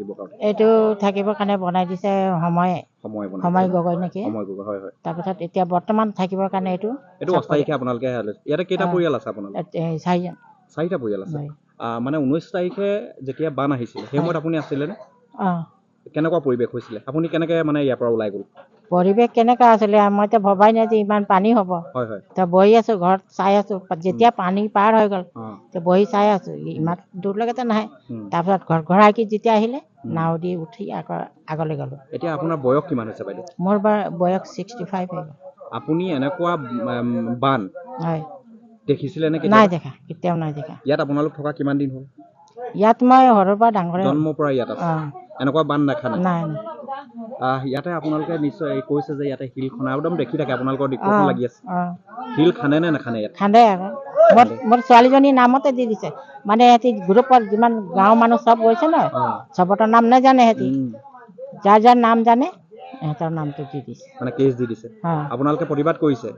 থাকিবৰ কাৰণে এইটো থাকিবৰ কাৰণে বনাই দিছে সময় গগৈ নেকি সময় গগৈ হয় হয় তাৰপিছত এতিয়া বৰ্তমান থাকিবৰ কাৰণে এইটো অস্থায়ীকে আপোনালোকে ইয়াতে কেইটা পৰিয়াল আছে আপোনালোকৰ চাৰিটা পৰিয়াল আছে মানে 19 তাৰিখে যেতিয়া বান আহিছিল সেই সময়ত আপুনি আছিলেনে কেনেকুৱা পৰিৱেশ হৈছিলে আপুনি কেনেকে মানে ইয়াৰ পৰা ওলাই গ'ল পৰিৱেশ কেনেকুৱা আছিলে মইতো ভবাই নাই যে ইমান পানী হ'ব হয় হয় তো বহি আছো ঘৰত চাই আছো যেতিয়া পানী পাৰ হৈ গ'ল তো বহি চাই আছো ইমান দূৰলৈকেতো নাহে তাৰপিছত ঘৰ যেতিয়া আহিলে নাও দি উঠি আগলৈ গ'লো এতিয়া আপোনাৰ বয়স কিমান হৈছে বাইদেউ মোৰ বয়স 65 হৈ গ'ল আপুনি এনেকুৱা বান হয় দেখিছিলে নে নাই দেখা কেতিয়াও নাই দেখা ইয়াত আপোনালোক থকা কিমান দিন হ'ল ইয়াত মই সৰুৰ পৰা ডাঙৰে জন্মৰ পৰা ইয়াত আছে এনেকুৱা বান দেখা নাই ইয়াতে আপোনালোকে নিশ্চয় কৈছে যে ইয়াতে শিল খনা একদম দেখি থাকে আপোনালোকৰ দেখুৱাখন লাগি আছে শিল খানে নে নাখানে ইয়াত খান্দে আকৌ মোৰ ছোৱালীজনীৰ নামতে দি দিছে মানে সিহঁতি গ্ৰুপত যিমান গাঁৱৰ মানুহ চব গৈছে ন চবতৰ নাম নাজানে সিহঁতি যাৰ যাৰ নাম জানে সিহঁতৰ নামটো দি দিছে মানে কেছ দি দিছে আপোনালোকে প্ৰতিবাদ কৰিছে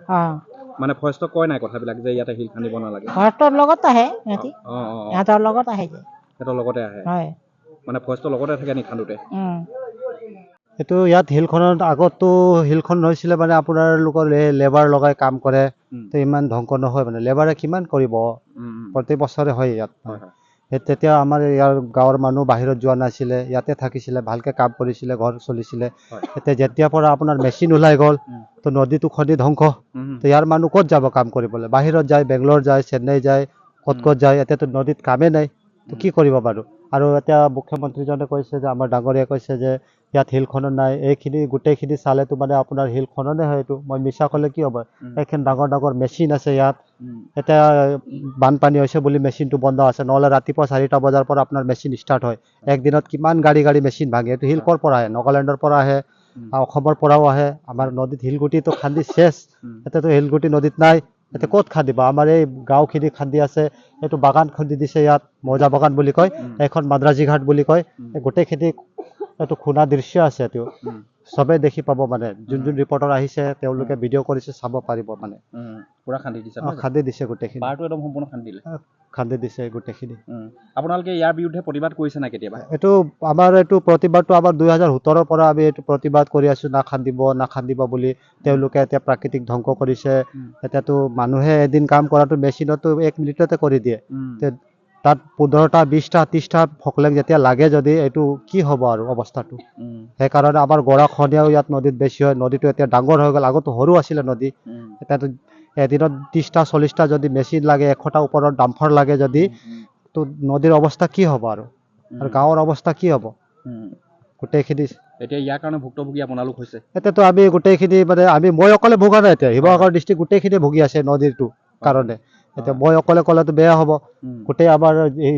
মানে ফৰেষ্টক কয় নাই কথাবিলাক যে ইয়াতে শিল খান্দিব নালাগে ফৰেষ্টৰ লগত আহে সিহঁতি সিহঁতৰ লগত আহে যে সিহঁতৰ লগতে আহে হয় মানে ফৰেষ্টৰ লগতে থাকে নি খান্দোতে এইটো ইয়াত হিলখনত আগতো হিলখন হৈছিলে মানে আপোনালোকৰ লেবাৰ লগাই কাম কৰে তো ইমান ধ্বংস নহয় মানে লেবাৰে কিমান কৰিব প্ৰতি বছৰে হয় ইয়াত তেতিয়া আমাৰ ইয়াৰ গাঁৱৰ মানুহ বাহিৰত যোৱা নাছিলে ইয়াতে থাকিছিলে ভালকে কাম কৰিছিলে ঘৰ চলিছিলে এতিয়া যেতিয়াৰ পৰা আপোনাৰ মেচিন ওলাই গ'ল তো নদীটো খন্দি ধ্বংস তো ইয়াৰ মানুহ ক'ত যাব কাম কৰিবলৈ বাহিৰত যায় বেংগলোৰ যায় চেন্নাই যায় ক'ত যায় এতিয়াতো নদীত কামেই নাই তো কি কৰিব বাৰু আৰু এতিয়া মুখ্যমন্ত্ৰীজনে কৈছে যে আমাৰ ডাঙৰীয়াই কৈছে যে ইয়াত হিল খনন নাই এইখিনি গোটেইখিনি চালেতো মানে আপোনাৰ হিল খননে হয় এইটো মই মিছা ক'লে কি হ'ব এইখিনি ডাঙৰ ডাঙৰ মেচিন আছে ইয়াত এতিয়া বানপানী হৈছে বুলি মেচিনটো বন্ধ আছে নহ'লে ৰাতিপুৱা 4টা বজাৰ পৰা আপোনাৰ মেচিন ষ্টাৰ্ট হয় একদিনত কিমান গাড়ী মেচিন ভাঙে এইটো হিল ক'ৰ পৰা আহে নাগালেণ্ডৰ পৰা আহে অসমৰ পৰাও আহে আমাৰ নদীত শিলগুটিটো খান্দি চেচ এতিয়াতো শিলগুটি নদীত নাই এতিয়া ক'ত খান্দিব আমাৰ এই গাঁওখিনি খান্দি আছে এইটো বাগান খান্দি দিছে ইয়াত মৌজা বাগান বুলি কয় এখন মাদ্ৰাজী ঘাট বুলি কয় গোটেইখিনি এইটো খুনা দৃশ্য আছে এইটো চবে দেখি পাব মানে যোন ৰিপৰ্টাৰ আহিছে তেওঁলোকে ভিডিঅ' কৰিছে চাব পাৰিব মানে পুৰা খান্দি দিছে খান্দি দিছে গোটেইখিনি পাৰটো একদম সম্পূৰ্ণ খান্দি দিছে গোটেইখিনি আপোনালোকে ইয়াৰ বিৰুদ্ধে প্ৰতিবাদ কৰিছে না কেতিয়াবা এইটো আমাৰ এইটো প্ৰতিবাদটো আমাৰ 2017 পৰা আমি এইটো প্ৰতিবাদ কৰি আছো নাখান্দিব বুলি তেওঁলোকে এতিয়া প্ৰাকৃতিক ধ্বংস কৰিছে এতিয়াতো মানুহে এদিন কাম কৰাটো মেচিনতো 1 মিনিটতে কৰি দিয়ে তাত 15টা 20টা 30টা ফকলেগ যেতিয়া লাগে যদি এইটো কি হ'ব আৰু অৱস্থাটো সেইকাৰণে আমাৰ গৰাখহনীয়াও ইয়াত নদীত বেছি হয় নদীটো এতিয়া ডাঙৰ হৈ গ'ল আগতো সৰু আছিলে নদী এতিয়াতো এদিনত 30টা 40টা যদি মেচিন লাগে 100টা ওপৰত ডাম্পাৰ লাগে যদি তো নদীৰ অৱস্থা কি হ'ব আৰু গাঁৱৰ অৱস্থা কি হ'ব গোটেইখিনি এতিয়া ইয়াৰ কাৰণে ভুক্তভোগী আপোনালোক হৈছে এতিয়াতো আমি গোটেইখিনি মানে মই অকলে ভোগা নাই এতিয়া শিৱসাগৰ ডিষ্ট্ৰিক্ট গোটেইখিনি ভুগি আছে নদীৰটো কাৰণে এতিয়া মই অকলে ক'লেতো বেয়া হ'ব গোটেই আমাৰ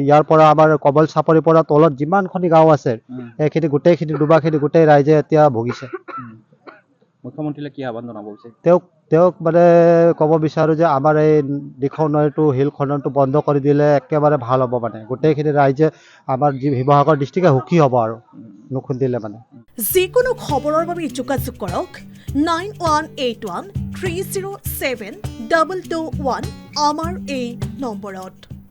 ইয়াৰ পৰা আমাৰ কমল চাপৰিৰ পৰা তলত যিমানখিনি গাঁও আছে এইখিনি গোটেইখিনি ডুবাখিনি গোটেই ৰাইজে এতিয়া ভুগিছে মুখ্যমন্ত্ৰীলৈ কি আহ্বান জনাব বিচাৰে তেওঁক মানে ক'ব বিচাৰোঁ যে আমাৰ এই দিখৌ নৈটো হিল খননটো বন্ধ কৰি দিলে একেবাৰে ভাল হ'ব মানে গোটেইখিনি ৰাইজে আমাৰ শিৱসাগৰ ডিষ্ট্ৰিক্টে সুখী হ'ব আৰু নুখুন্দিলে মানে যিকোনো খবৰৰ বাবে যোগাযোগ কৰক 9181307221 আমাৰ এই নম্বৰত।